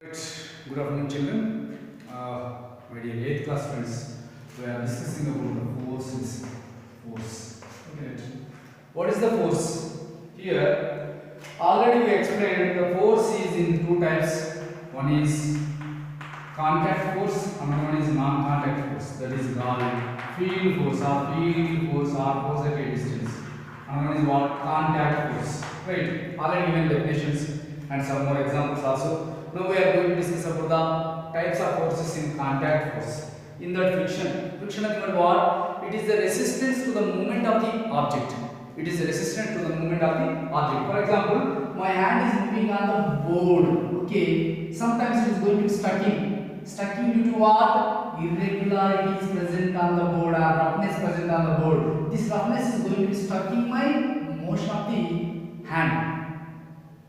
Good afternoon, children. My dear 8th class friends, we are discussing about the forces. Force. Okay. What is the force? Here, already we explained the force is in two types. One is contact force, another one is non-contact force. That is called field force or force at a distance. Another one is what? Contact force. Right. Already given definitions and some more examples also. Now we are going to discuss about the types of forces in contact force. In that friction is what? It is the resistance to the movement of the object. It is the resistance to the movement of the object. For example, my hand is moving on the board. Okay, sometimes it is going to be stucking due to what? Irregularities present on the board or roughness present on the board. This roughness is going to be stucking my motion of the hand.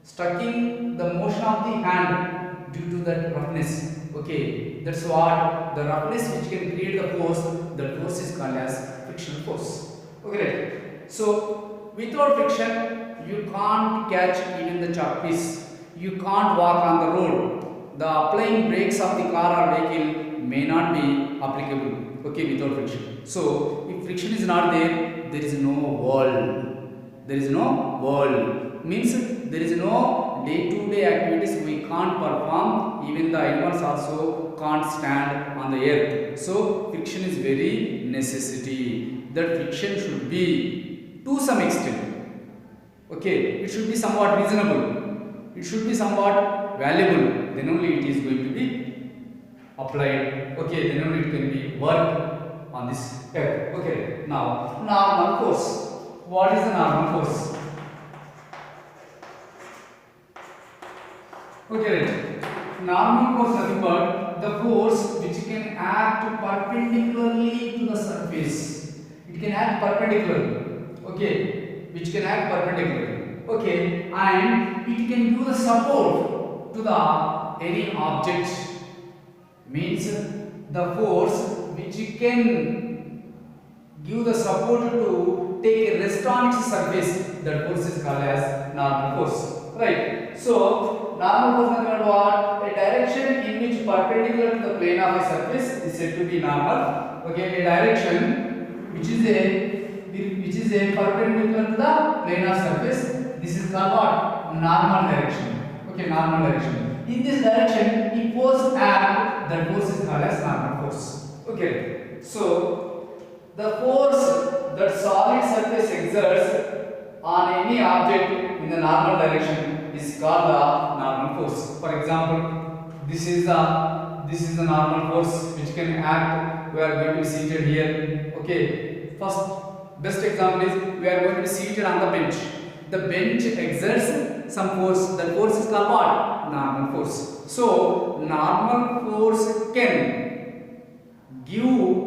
Stucking the motion of the hand due to that roughness. Okay, that's what the roughness which can create the force. That force is called as frictional force. Okay, so without friction, you can't catch even the chalk piece. You can't walk on the road. The applying brakes of the car or vehicle may not be applicable. Okay, without friction. So if friction is not there, there is no world. There is no world. Means there is no day-to-day activities we can't perform. Even the animals also can't stand on the earth. So friction is very necessity. That friction should be to some extent. Okay, it should be somewhat reasonable. It should be somewhat valuable. Then only it is going to be applied. Okay, then only it can be worked on this earth. Okay, now normal force. What is the normal force? Okay, right. Normal force nothing but the force which can act perpendicularly to the surface. It can act perpendicularly. Okay, which can act perpendicularly. Okay, and it can give the support to the any object. Means the force which can give the support to take a rest on its surface. That force is called as normal force. Right. So normal force nothing but what? A direction in which perpendicular to the plane of a surface is said to be normal. Okay, a direction which is a perpendicular to the plane of surface. This is called what? Normal direction. Okay, normal direction. In this direction, if force act, that force is called as normal force. Okay, so the force that solid surface exerts on any object in the normal direction is called the normal force. For example, this is the normal force which can act. We are going to be seated here. Okay, first best example is we are going to be seated on the bench. The bench exerts some force. That force is called what? Normal force. So normal force can give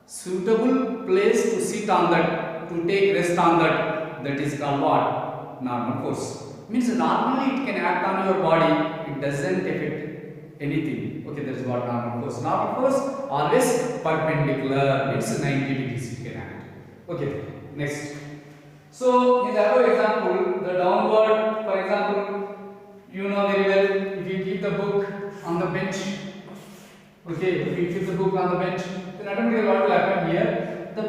suitable place to sit on that, to take rest on that. That is called what? Normal force. Means normally it can act on your body, it doesn't affect anything. Okay, that is what normal force. Normal force always perpendicular, means 90 degrees it can act. Okay, next. So in the above example, the downward, for example, you know very well, if you keep the book on the bench, okay, if you keep the book on the bench, then automatically what will happen here? The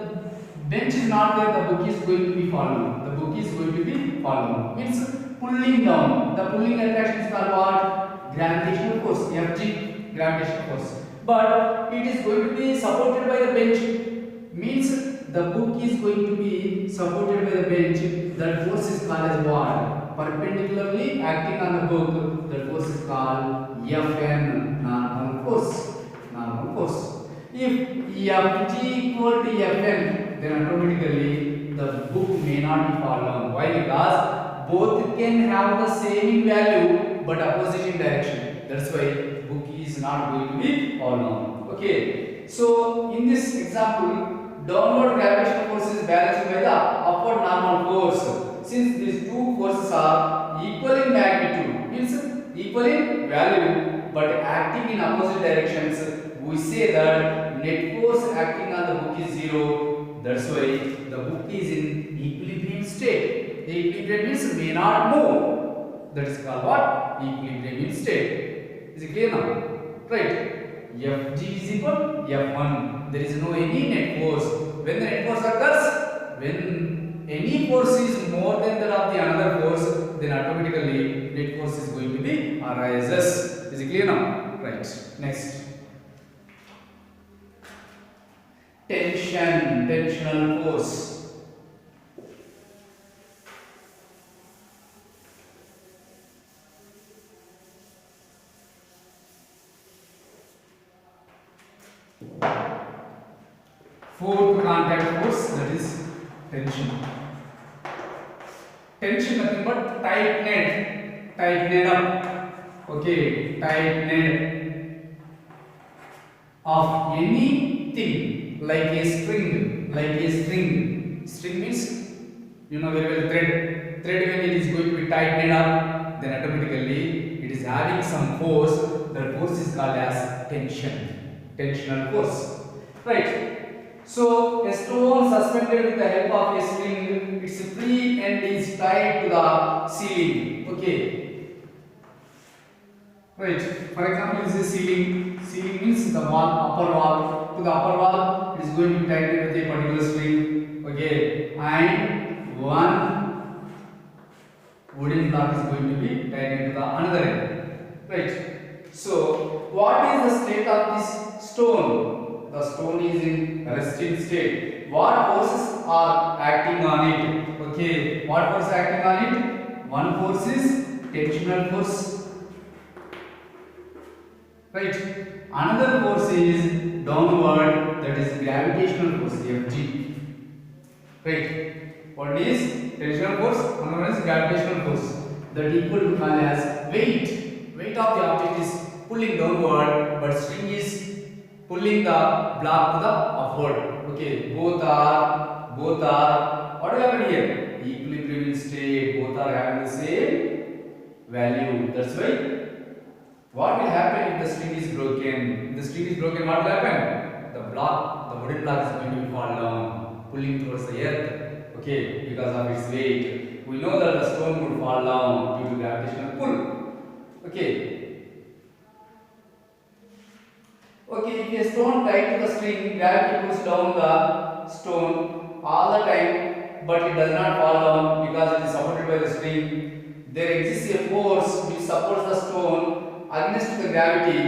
bench is not there, the book is going to be fallen. The book is going to be fallen. Means pulling down. The pulling attraction is called what? Gravitational force, Fg, gravitational force. But it is going to be supported by the bench. Means the book is going to be supported by the bench. That force is called as what? Perpendicularly acting on the book. That force is called Fn, normal force. Normal force. If Ft equal to Fn, then automatically the book may not be fallen. Why? Because both can have the same value but opposite in direction. That's why book is not going to be fallen. Okay. So in this example, downward gravitational force is balanced by the upward normal force. Since these two forces are equal in magnitude, means equal in value but acting in opposite directions, we say that net force acting on the book is 0. That's why the book is in equilibrium state. The equilibrium means may not move. That is called what? Equilibrium state. Is it clear now? Right. Fg is equal F1. There is no any net force. When the net force occurs, when any force is more than that of the another force, then automatically net force is going to be arises. Is it clear now? Right. Next. Tension, tensional force. Fourth contact force, that is tension. Tension nothing but tightened up. Okay, tightened of anything like a string. String means you know very well thread. Thread when it is going to be tightened up, then automatically it is having some force. That force is called as tension. Tensional force. Right. So a stone suspended with the help of a string, its free end is tied to the ceiling. Okay. Right. For example, this is ceiling. Ceiling means the wall, upper wall. To the upper wall, it is going to be tied with a particular string. Okay. And one wooden block is going to be tied into the another end. Right. So, what is the state of this stone? The stone is in resting state. What forces are acting on it? Okay, what force acting on it? One force is tensional force. Right. Another force is downward, that is gravitational force, Fg. Right. What is tensional force? Another one is gravitational force. That equal to called as weight. Weight of the object is pulling downward, but string is pulling the block to the upward. Okay, both are what will happen here? Equilibrium state, both are having the same value. That's why what will happen if the string is broken? If the string is broken, what will happen? The wooden block is going to fall down, pulling towards the earth. Okay, because of its weight. We know that the stone would fall down due to gravitational pull. Okay. Okay, if a stone tied to the string, gravity pulls down the stone all the time, but it does not fall down because it is supported by the string. There exists a force which supports the stone against the gravity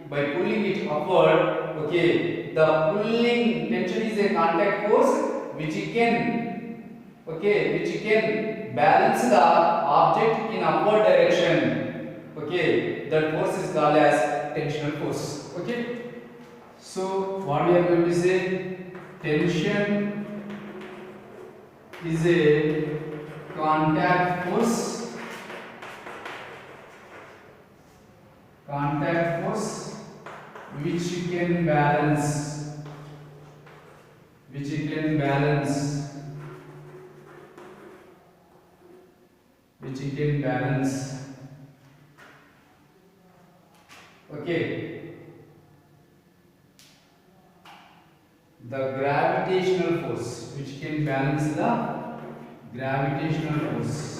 by pulling it upward. Okay, the pulling tension is a contact force which can balance the object in upward direction. Okay, that force is called as tensional force. Okay, so what we are going to say, tension is a contact force which can balance okay, the gravitational force, which can balance the gravitational force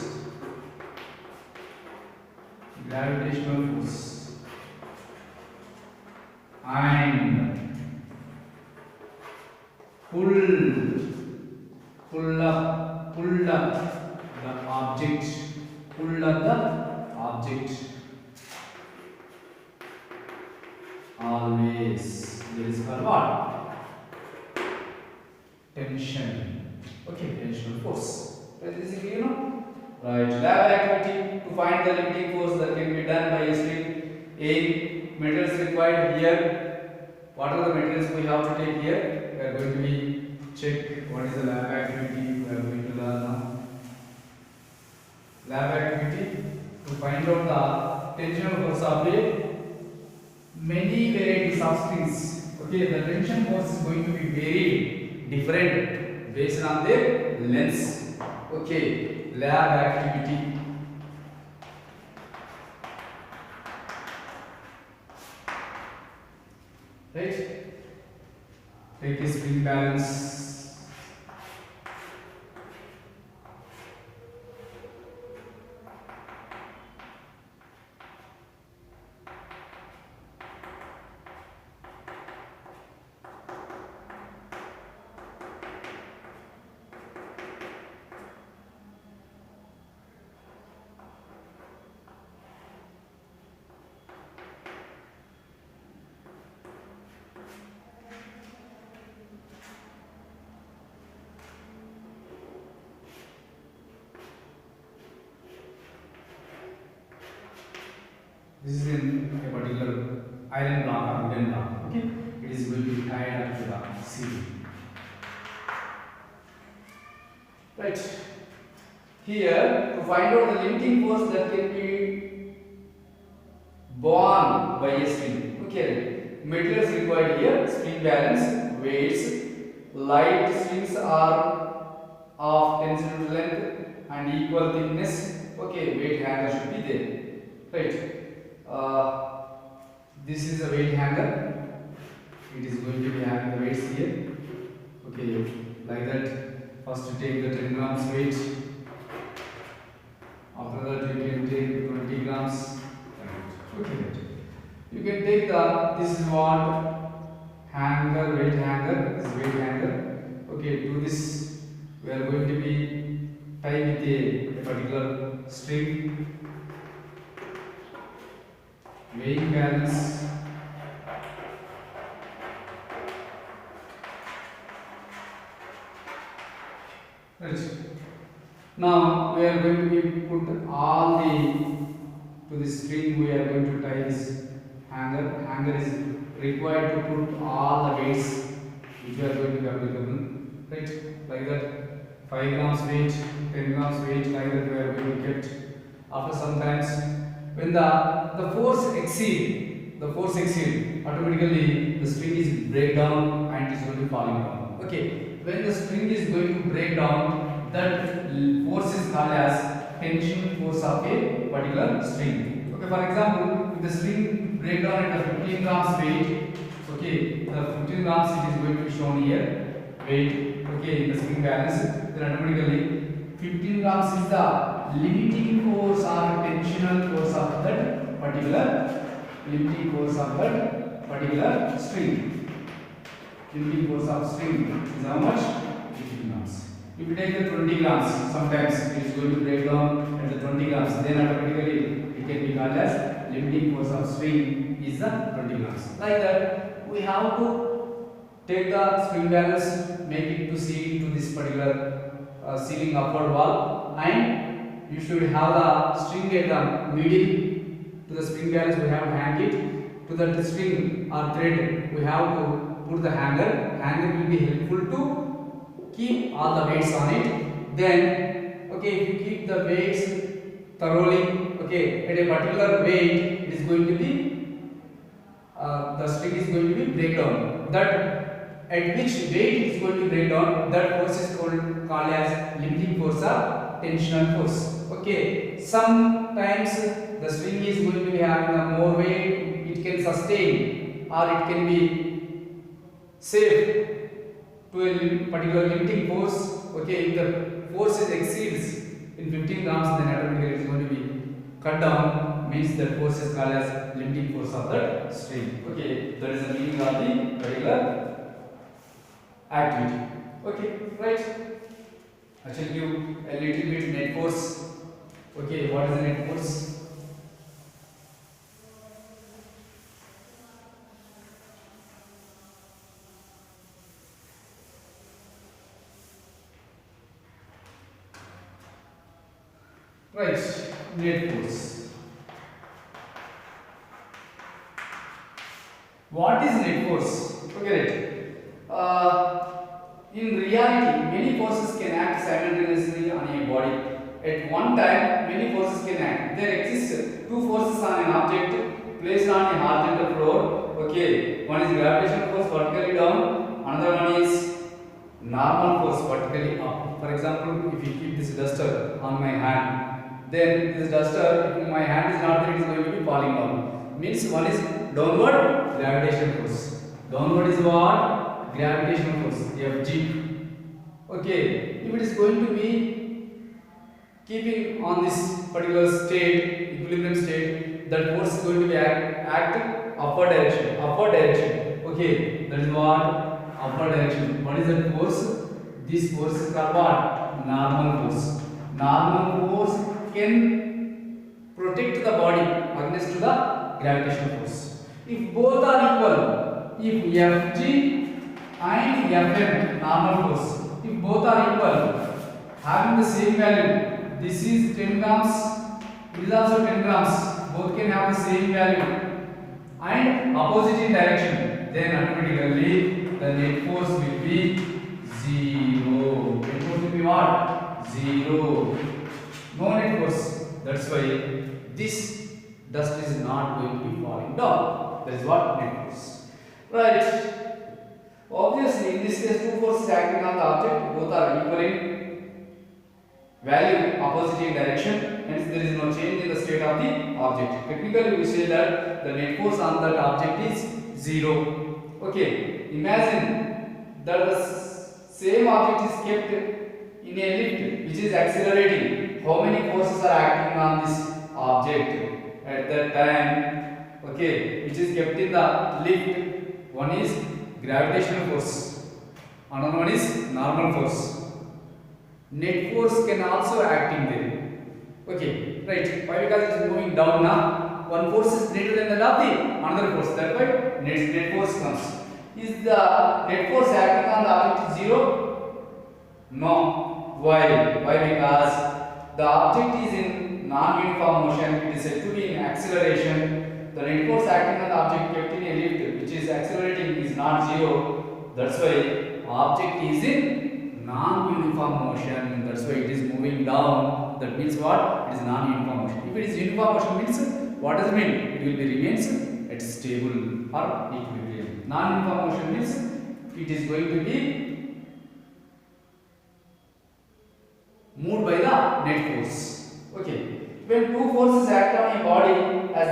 and pull up the object always. There is called what? Tension. Okay, tensional force. Right, this is clear now? Right, lab activity to find the limiting force that can be done by a string. A materials required here. What are the materials we have to take here? We are going to be check what is the lab activity we are going to learn now. Lab activity to find out the tensional force of a many varieties of strings. Okay, the tension force is going to be very different based on their lengths. Okay, lab activity. Right? Take a spring balance. This is in a particular iron block or wooden block. Okay, it is going to be tied up to the ceiling. Right. Here, to find out the limiting force that can be borne by a string. Okay, materials required here: spring balance, weights. Light strings are of tensile length and equal thickness. Okay, weight hanger should be there. Right. This is a weight hanger. It is going to be having the weights here. Okay, like that. First, you take the 10 grams weight. After that, you can take 20 grams. Okay, you can take this is what hanger, weight hanger, this weight hanger. Okay, to this we are going to be tied with a particular string. Weighing balance. Right. Now we are going to be put all to the string. We are going to tie this hanger. Hanger is required to put all the weights which are going to be applicable. Right, like that. 5 grams weight, 10 grams weight, like that we are going to kept. After some times, when the force exceed, automatically the string is break down and it is going to falling down. Okay, when the string is going to break down, that force is called as tension force of a particular string. Okay, for example, if the string break down at the 15 grams weight, okay, the 15 grams it is going to be shown here, weight, okay, in the spring balance, then automatically 15 grams is the limiting force or tensional force of that particular string. Limiting force of string is how much? 15 grams. If you take the 20 grams, sometimes it is going to break down at the 20 grams, then automatically it can be called as limiting force of string is the 20 grams. Like that, we have to take the spring balance, make it to see to this particular ceiling upward wall, and you should have the string at the middle to the spring balance. We have to hang it to the string or thread. We have to put the hanger. Hanger will be helpful to keep all the weights on it. Then, okay, if you keep the weights thoroughly, okay, at a particular weight, it is going to be the string is going to be break down. That at which weight it is going to break down, that force is called as limiting force or tensional force. Okay, sometimes the string is going to be having a more weight, it can sustain or it can be safe to a particular limiting force. Okay, if the force exceeds in 15 grams, then automatically it is going to be cut down, means that force is called as limiting force of that string. Okay, that is the meaning of the particular activity. Okay, right. I shall give a little bit net force. Okay, what is the net force? Right, net force. What is net force? Okay, right. In reality, many forces can act simultaneously on a body. At one time, many forces can act. There exist two forces on an object placed on a horizontal floor. Okay, one is gravitational force vertically down, another one is normal force vertically up. For example, if you keep this duster on my hand, then this duster, if my hand is not there, it is going to be falling down. Means one is downward gravitational force. Downward is what? Gravitational force, Fg. Okay, if it is going to be keeping on this particular state, equilibrium state, that force is going to be act upward direction. Okay, that is what? Upward direction. What is that force? This force is called what? Normal force. Normal force can protect the body against the gravitational force. If both are equal, if Fg and Fm, normal force, if both are equal, having the same value, this is 10 grams, it is also 10 grams, both can have the same value and opposite in direction, then automatically the net force will be 0. Net force will be what? 0. No net force. That's why this dust is not going to be falling down. That is what net force. Right. Obviously, in this case, two forces acting on the object, both are equal in value, opposite in direction, hence there is no change in the state of the object. Technically, we say that the net force on that object is 0. Okay, imagine that the same object is kept in a lift which is accelerating. How many forces are acting on this object at that time? Okay, which is kept in the lift. One is gravitational force, another one is normal force. Net force can also act in there. Okay, right. Why? Because it is moving down now. One force is greater than that of the another force. That's why net force comes. Is the net force acting on the object 0? No. Why? Why? Because the object is in non-uniform motion. It is said to be in acceleration. The net force acting on the object kept in a lift which is accelerating is not 0. That's why object is in non-uniform motion. That's why it is moving down. That means what? It is non-uniform motion. If it is uniform motion means what does it mean? It will be remains at stable or equilibrium. Non-uniform motion means it is going to be moved by the net force. Okay. When two forces act on a body as